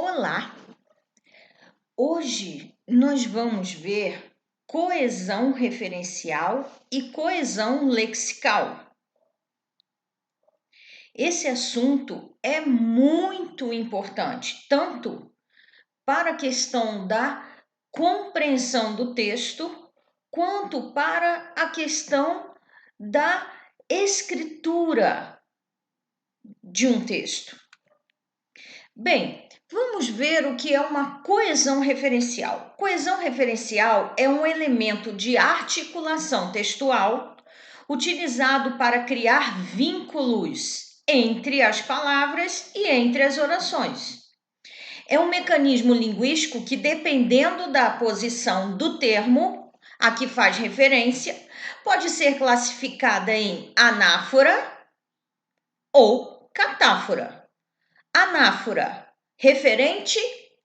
Olá! Hoje nós vamos ver coesão referencial e coesão lexical. Esse assunto é muito importante, tanto para a questão da compreensão do texto, quanto para a questão da escritura de um texto. Bem, vamos ver o que é uma coesão referencial. Coesão referencial é um elemento de articulação textual utilizado para criar vínculos entre as palavras e entre as orações. É um mecanismo linguístico que, dependendo da posição do termo a que faz referência, pode ser classificada em anáfora ou catáfora. Anáfora, referente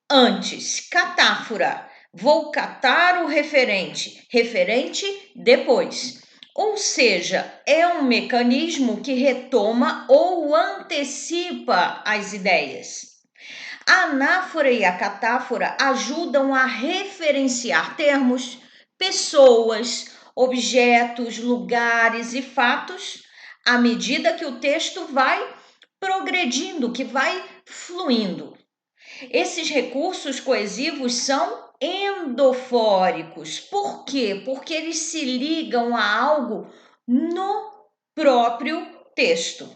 antes. Catáfora, vou catar o referente. Referente depois. Ou seja, é um mecanismo que retoma ou antecipa as ideias. A anáfora e a catáfora ajudam a referenciar termos, pessoas, objetos, lugares e fatos à medida que o texto vai progredindo, que vai fluindo. Esses recursos coesivos são endofóricos. Por quê? Porque eles se ligam a algo no próprio texto.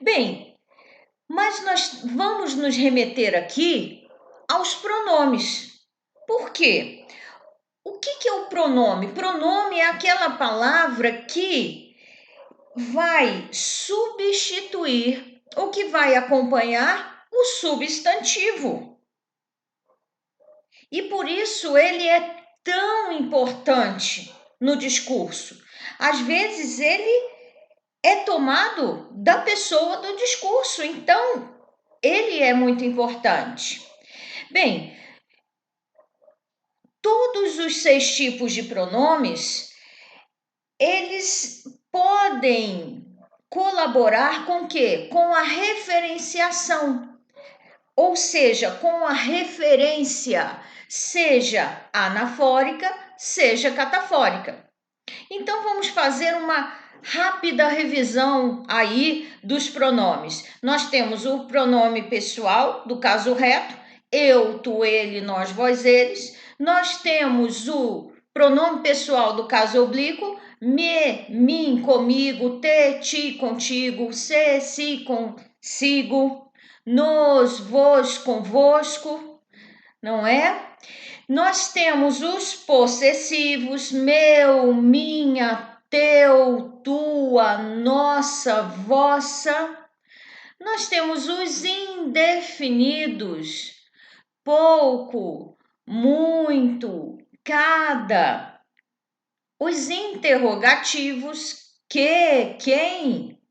Bem, mas nós vamos nos remeter aqui aos pronomes. Por quê? O que é o pronome? Pronome é aquela palavra que vai substituir o que vai acompanhar o substantivo. E por isso ele é tão importante no discurso. Às vezes ele é tomado da pessoa do discurso, então ele é muito importante. Bem, todos os 6 tipos de pronomes, eles podem colaborar com o quê? Com a referenciação, ou seja, com a referência, seja anafórica, seja catafórica. Então, vamos fazer uma rápida revisão aí dos pronomes. Nós temos o pronome pessoal, do caso reto, eu, tu, ele, nós, vós, eles. Nós temos o pronome pessoal do caso oblíquo, me, mim, comigo, te, ti, contigo, se, si, consigo, nos, vos, convosco, não é? Nós temos os possessivos, meu, minha, teu, tua, nossa, vossa. Nós temos os indefinidos, pouco, muito, cada. Os interrogativos, que, quem.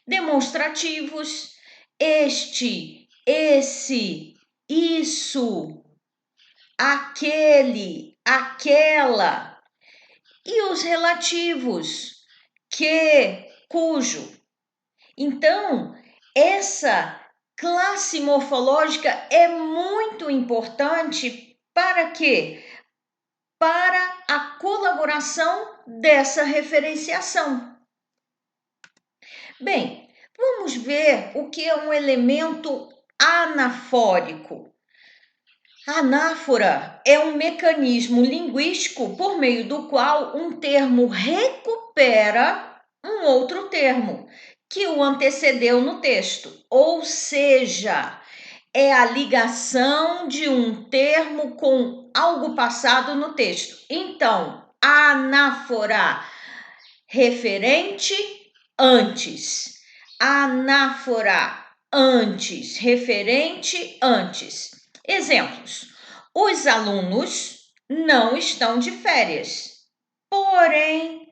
Demonstrativos, este, esse, isso, aquele, aquela. E os relativos, que, cujo. Então, essa classe morfológica é muito importante para quê? Para a colaboração dessa referenciação. Bem, vamos ver o que é um elemento anafórico. A anáfora é um mecanismo linguístico por meio do qual um termo recupera um outro termo que o antecedeu no texto, ou seja, é a ligação de um termo com algo passado no texto. Então, anáfora, referente antes. Anáfora, antes, referente antes. Exemplos: os alunos não estão de férias, porém,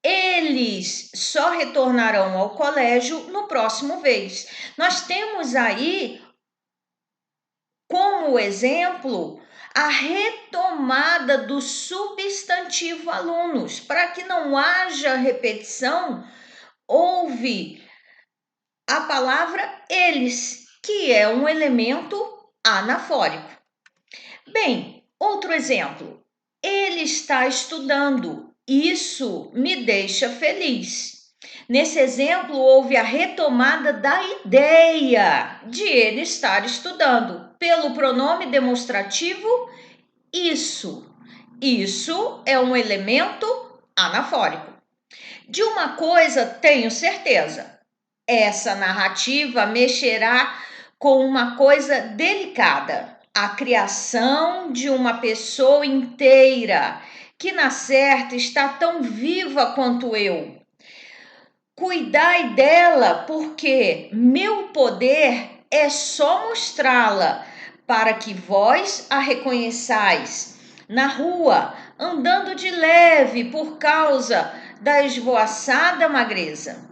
eles só retornarão ao colégio no próximo mês. Nós temos aí como exemplo a retomada do substantivo alunos. Para que não haja repetição, houve a palavra eles, que é um elemento anafórico. Bem, outro exemplo. Ele está estudando. Isso me deixa feliz. Nesse exemplo, houve a retomada da ideia de ele estar estudando pelo pronome demonstrativo isso. Isso é um elemento anafórico. De uma coisa tenho certeza: essa narrativa mexerá com uma coisa delicada, a criação de uma pessoa inteira, que na certa está tão viva quanto eu. Cuidai dela, porque meu poder é só mostrá-la, para que vós a reconheçais na rua, andando de leve por causa da esvoaçada magreza.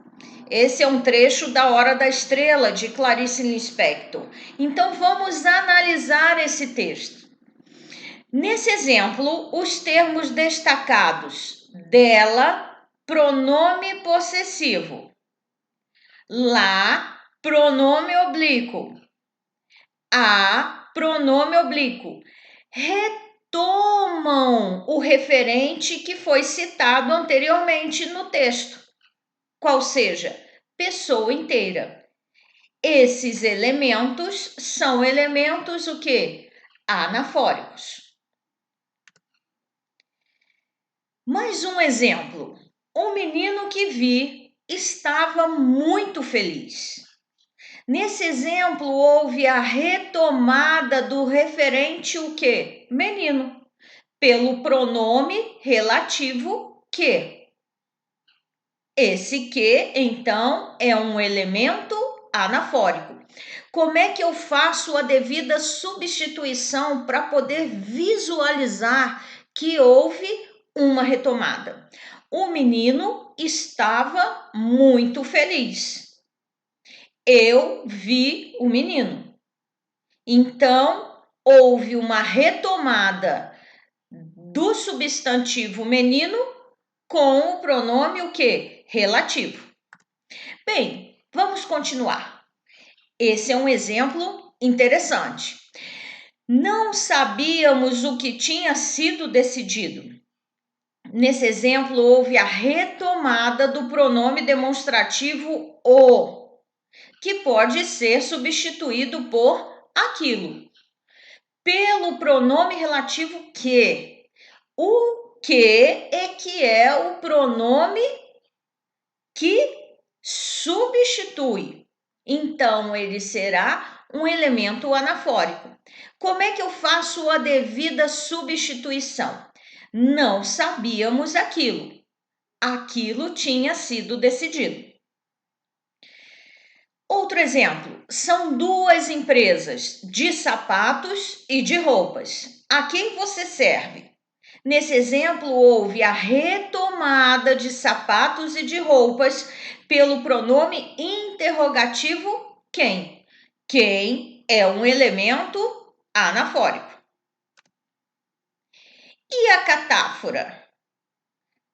Esse é um trecho da Hora da Estrela, de Clarice Lispector. Então, vamos analisar esse texto. Nesse exemplo, os termos destacados: dela, pronome possessivo; lá, pronome oblíquo; a, pronome oblíquo, retomam o referente que foi citado anteriormente no texto, qual seja, pessoa inteira. Esses elementos são elementos o quê? Anafóricos. Mais um exemplo. O menino que vi estava muito feliz. Nesse exemplo, houve a retomada do referente o quê? Menino, pelo pronome relativo que. Esse que, então, é um elemento anafórico. Como é que eu faço a devida substituição para poder visualizar que houve uma retomada? O menino estava muito feliz. Eu vi o menino. Então, houve uma retomada do substantivo menino com o pronome o quê? Relativo. Bem, vamos continuar. Esse é um exemplo interessante. Não sabíamos o que tinha sido decidido. Nesse exemplo, houve a retomada do pronome demonstrativo o, que pode ser substituído por aquilo, pelo pronome relativo que. O que é o pronome que substitui. Então, ele será um elemento anafórico. Como é que eu faço a devida substituição? Não sabíamos aquilo. Aquilo tinha sido decidido. Outro exemplo, são duas empresas de sapatos e de roupas. A quem você serve? Nesse exemplo, houve a retomada de sapatos e de roupas pelo pronome interrogativo quem. Quem é um elemento anafórico. E a catáfora?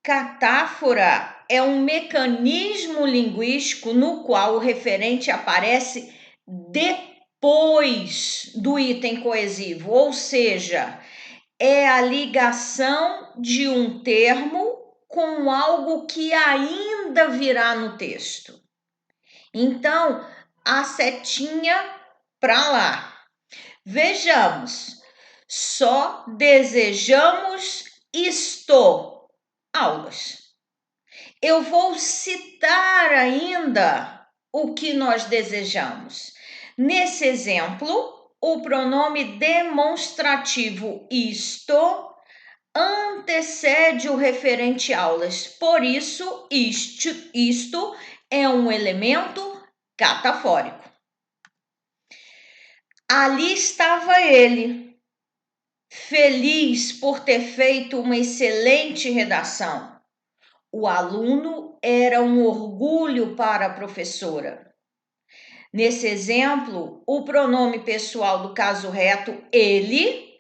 Catáfora é um mecanismo linguístico no qual o referente aparece depois do item coesivo, ou seja, é a ligação de um termo com algo que ainda virá no texto. Então, a setinha para lá. Vejamos. Só desejamos isto. Aulas. Eu vou citar ainda o que nós desejamos. Nesse exemplo, o pronome demonstrativo isto antecede o referente aulas. Por isso, isto é um elemento catafórico. Ali estava ele, feliz por ter feito uma excelente redação. O aluno era um orgulho para a professora. Nesse exemplo, o pronome pessoal do caso reto, ele,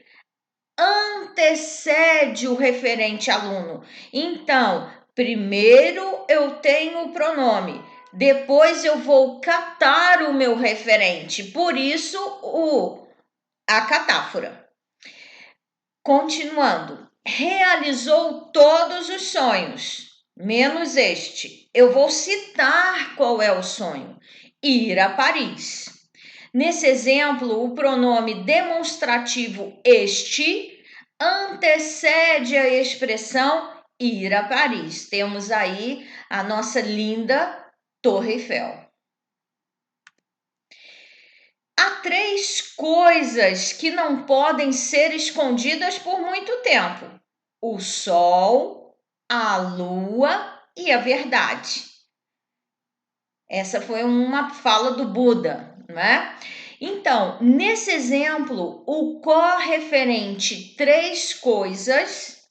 antecede o referente aluno. Então, primeiro eu tenho o pronome, depois eu vou catar o meu referente, por isso a catáfora. Continuando, realizou todos os sonhos, menos este. Eu vou citar qual é o sonho: ir a Paris. Nesse exemplo, o pronome demonstrativo este antecede a expressão ir a Paris. Temos aí a nossa linda Torre Eiffel. Há 3 coisas que não podem ser escondidas por muito tempo: o sol, a lua e a verdade. Essa foi uma fala do Buda, não é? Então, nesse exemplo, o correferente 3 coisas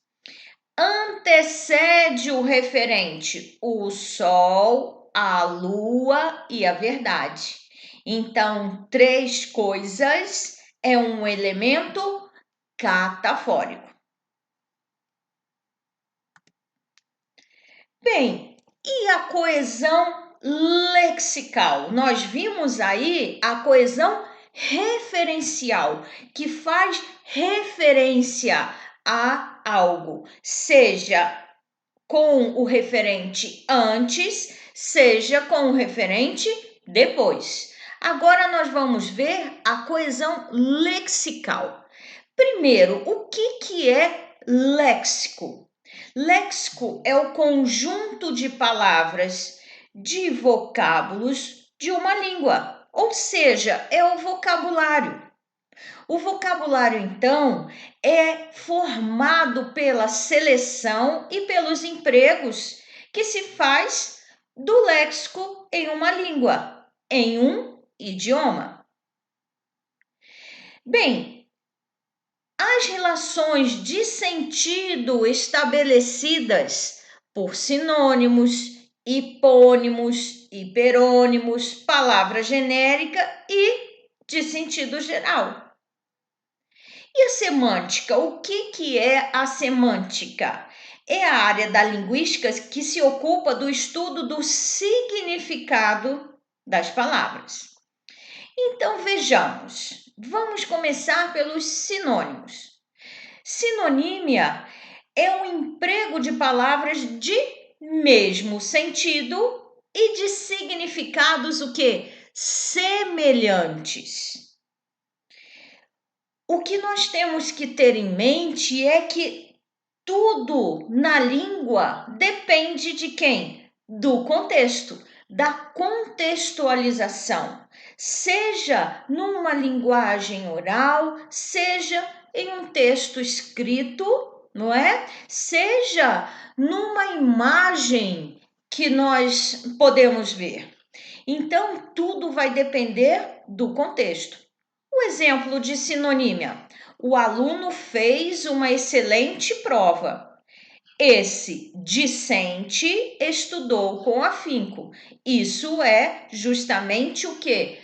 antecede o referente o sol, a lua e a verdade. Então, 3 coisas é um elemento catafórico. Bem, e a coesão lexical? Nós vimos aí a coesão referencial, que faz referência a algo, seja com o referente antes, seja com o referente depois. Agora nós vamos ver a coesão lexical. Primeiro, o que é léxico? Léxico é o conjunto de palavras, de vocábulos de uma língua, ou seja, é o vocabulário. O vocabulário, então, é formado pela seleção e pelos empregos que se faz do léxico em uma língua, em um idioma. Bem, as relações de sentido estabelecidas por sinônimos, hipônimos, hiperônimos, palavra genérica e de sentido geral. E a semântica? O que é a semântica? É a área da linguística que se ocupa do estudo do significado das palavras. Então, vejamos. Vamos começar pelos sinônimos. Sinonímia é o emprego de palavras de mesmo sentido e de significados o quê? Semelhantes. O que nós temos que ter em mente é que tudo na língua depende de quem? Do contexto, da contextualização, seja numa linguagem oral, seja em um texto escrito, não é? Seja numa imagem que nós podemos ver. Então, tudo vai depender do contexto. O exemplo de sinonímia: o aluno fez uma excelente prova. Esse discente estudou com afinco. Isso é justamente o que?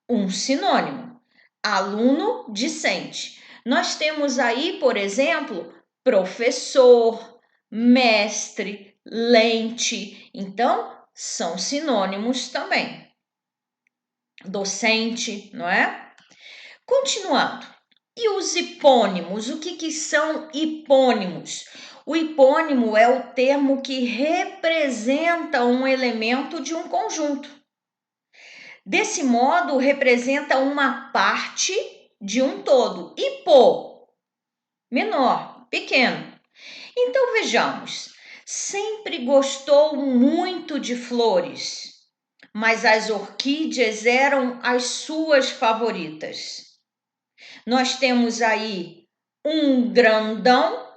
Um sinônimo. Aluno discente. Nós temos aí, por exemplo, professor, mestre, lente. Então, são sinônimos também. Docente, não é? Continuando. E os hipônimos? O que são hipônimos? O hipônimo é o termo que representa um elemento de um conjunto. Desse modo, representa uma parte de um todo. Hipô, menor, pequeno. Então, vejamos. Sempre gostou muito de flores, mas as orquídeas eram as suas favoritas. Nós temos aí um grandão,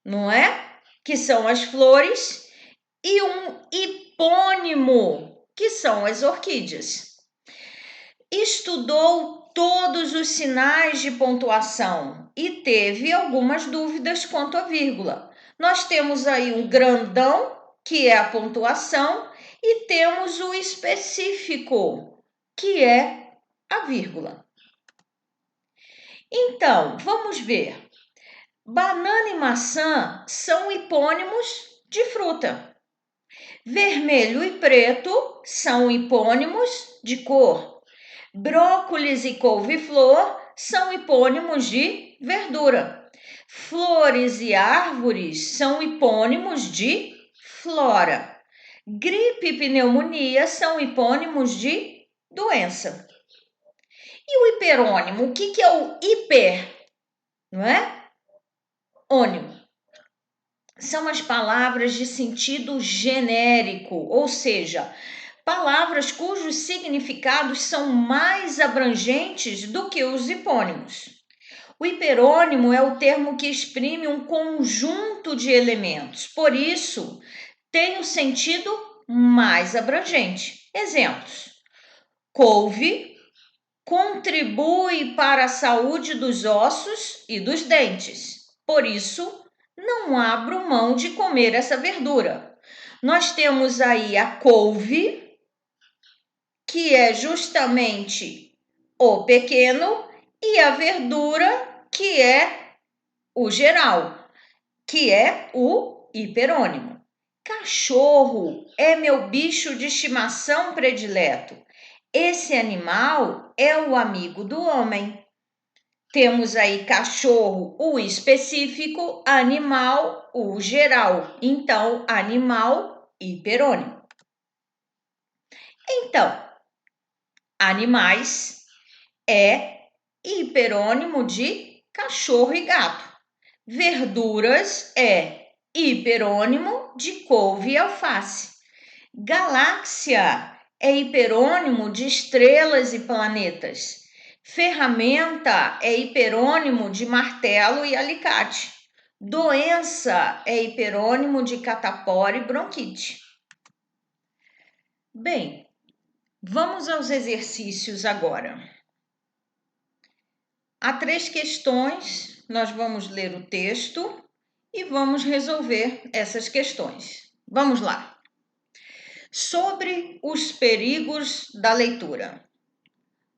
não é? Que são as flores, e um hipônimo, que são as orquídeas. Estudou todos os sinais de pontuação e teve algumas dúvidas quanto à vírgula. Nós temos aí um grandão, que é a pontuação, e temos o específico, que é a vírgula. Então, vamos ver. Banana e maçã são hipônimos de fruta. Vermelho e preto são hipônimos de cor. Brócolis e couve-flor são hipônimos de verdura. Flores e árvores são hipônimos de flora. Gripe e pneumonia são hipônimos de doença. E o hiperônimo? O que é o hiper? Não é? Ônimo. São as palavras de sentido genérico, ou seja, palavras cujos significados são mais abrangentes do que os hipônimos. O hiperônimo é o termo que exprime um conjunto de elementos, por isso tem o sentido mais abrangente. Exemplos: couve contribui para a saúde dos ossos e dos dentes, por isso não abro mão de comer essa verdura. Nós temos aí a couve, que é justamente o pequeno, e a verdura, que é o geral, que é o hiperônimo. Cachorro é meu bicho de estimação predileto. Esse animal é o amigo do homem. Temos aí cachorro, o específico, animal, o geral. Então, animal, hiperônimo. Então, animais é hiperônimo de cachorro e gato. Verduras é hiperônimo de couve e alface. Galáxia é hiperônimo de estrelas e planetas. Ferramenta é hiperônimo de martelo e alicate. Doença é hiperônimo de catapora e bronquite. Bem, vamos aos exercícios agora. Há 3 questões, nós vamos ler o texto e vamos resolver essas questões. Vamos lá. Sobre os perigos da leitura.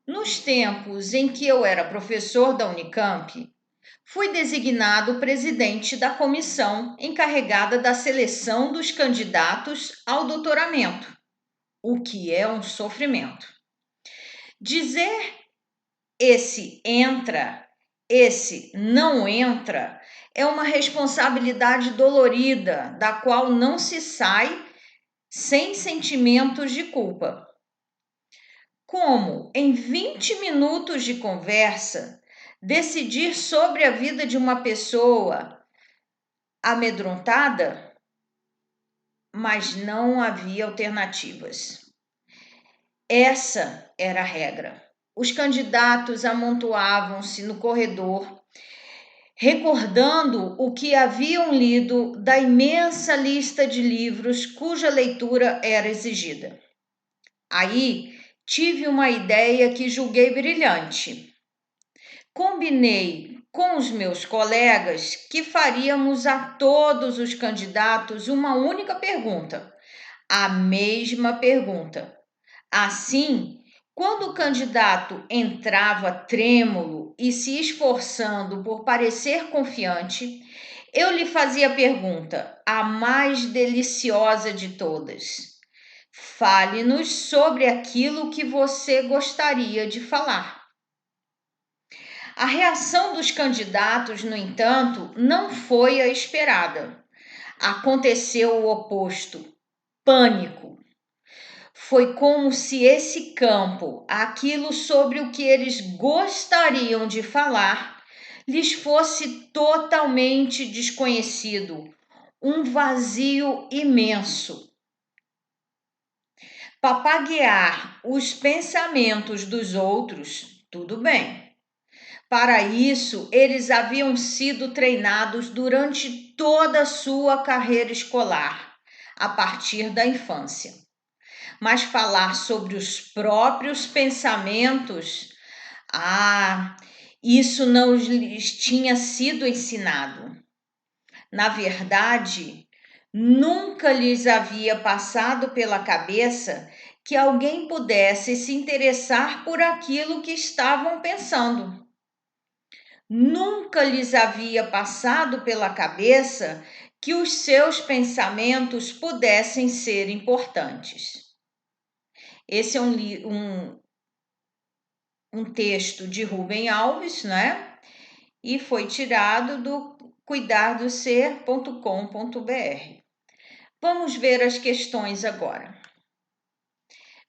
Nos tempos em que eu era professor da Unicamp, fui designado presidente da comissão encarregada da seleção dos candidatos ao doutoramento, o que é um sofrimento. Dizer esse entra, esse não entra, é uma responsabilidade dolorida, da qual não se sai sem sentimentos de culpa. Como, em 20 minutos de conversa, decidir sobre a vida de uma pessoa amedrontada? Mas não havia alternativas. Essa era a regra. Os candidatos amontoavam-se no corredor, recordando o que haviam lido da imensa lista de livros cuja leitura era exigida. Aí tive uma ideia que julguei brilhante. Combinei com os meus colegas que faríamos a todos os candidatos uma única pergunta, a mesma pergunta. Assim, quando o candidato entrava trêmulo e se esforçando por parecer confiante, eu lhe fazia a pergunta, a mais deliciosa de todas. Fale-nos sobre aquilo que você gostaria de falar. A reação dos candidatos, no entanto, não foi a esperada. Aconteceu o oposto: pânico. Foi como se esse campo, aquilo sobre o que eles gostariam de falar, lhes fosse totalmente desconhecido, um vazio imenso. Papaguear os pensamentos dos outros, tudo bem. Para isso, eles haviam sido treinados durante toda a sua carreira escolar, a partir da infância. Mas falar sobre os próprios pensamentos, isso não lhes tinha sido ensinado. Na verdade, nunca lhes havia passado pela cabeça que alguém pudesse se interessar por aquilo que estavam pensando. Nunca lhes havia passado pela cabeça que os seus pensamentos pudessem ser importantes. Esse é um texto de Rubem Alves, né? E foi tirado do cuidardoser.com.br. Vamos ver as questões agora.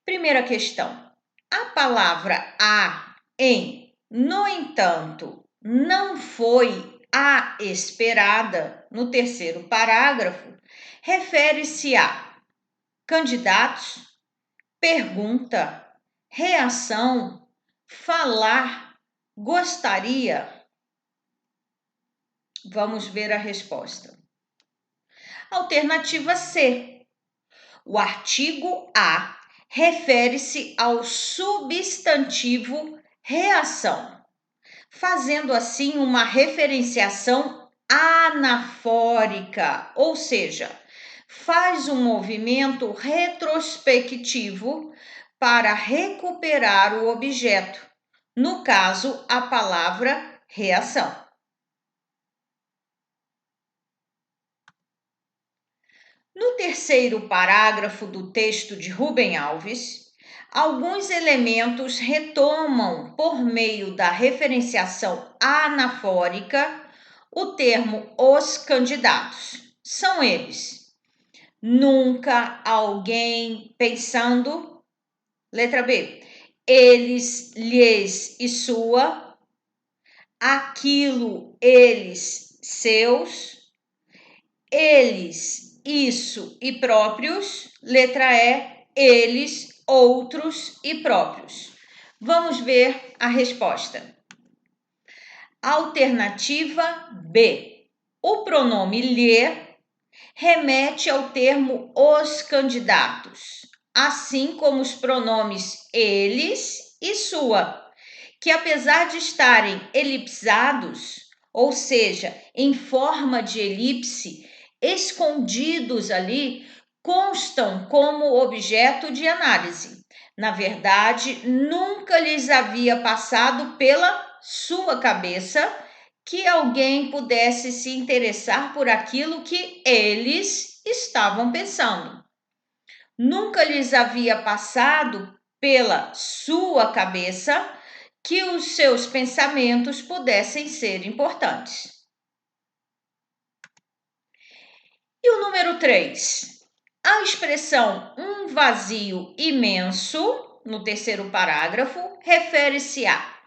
Primeira questão. A palavra em, no entanto, não foi a esperada no terceiro parágrafo, refere-se a candidatos, pergunta, reação, falar, gostaria. Vamos ver a resposta. Alternativa C. O artigo A refere-se ao substantivo reação, fazendo assim uma referenciação anafórica, ou seja, faz um movimento retrospectivo para recuperar o objeto, no caso, a palavra reação. No terceiro parágrafo do texto de Rubem Alves, alguns elementos retomam, por meio da referenciação anafórica, o termo os candidatos. São eles: nunca, alguém, pensando. Letra B. Eles, lhes e sua. Aquilo, eles, seus. Eles, isso e próprios. Letra E. Eles, outros e próprios. Vamos ver a resposta. Alternativa B. O pronome lhe remete ao termo os candidatos, assim como os pronomes eles e sua, que apesar de estarem elipsados, ou seja, em forma de elipse, escondidos ali, constam como objeto de análise. Na verdade, nunca lhes havia passado pela sua cabeça que alguém pudesse se interessar por aquilo que eles estavam pensando. Nunca lhes havia passado pela sua cabeça que os seus pensamentos pudessem ser importantes. E o número 3. A expressão um vazio imenso, no terceiro parágrafo, refere-se a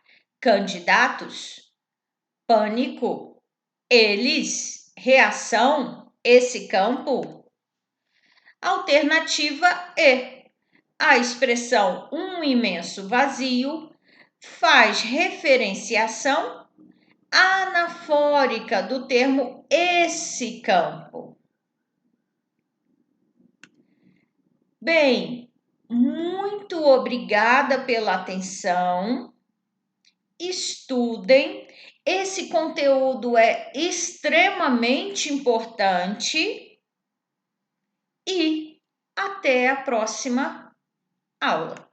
candidatos, pânico, eles, reação, esse campo. Alternativa E. A expressão um imenso vazio faz referenciação anafórica do termo esse campo. Bem, muito obrigada pela atenção. Estudem. Esse conteúdo é extremamente importante e até a próxima aula.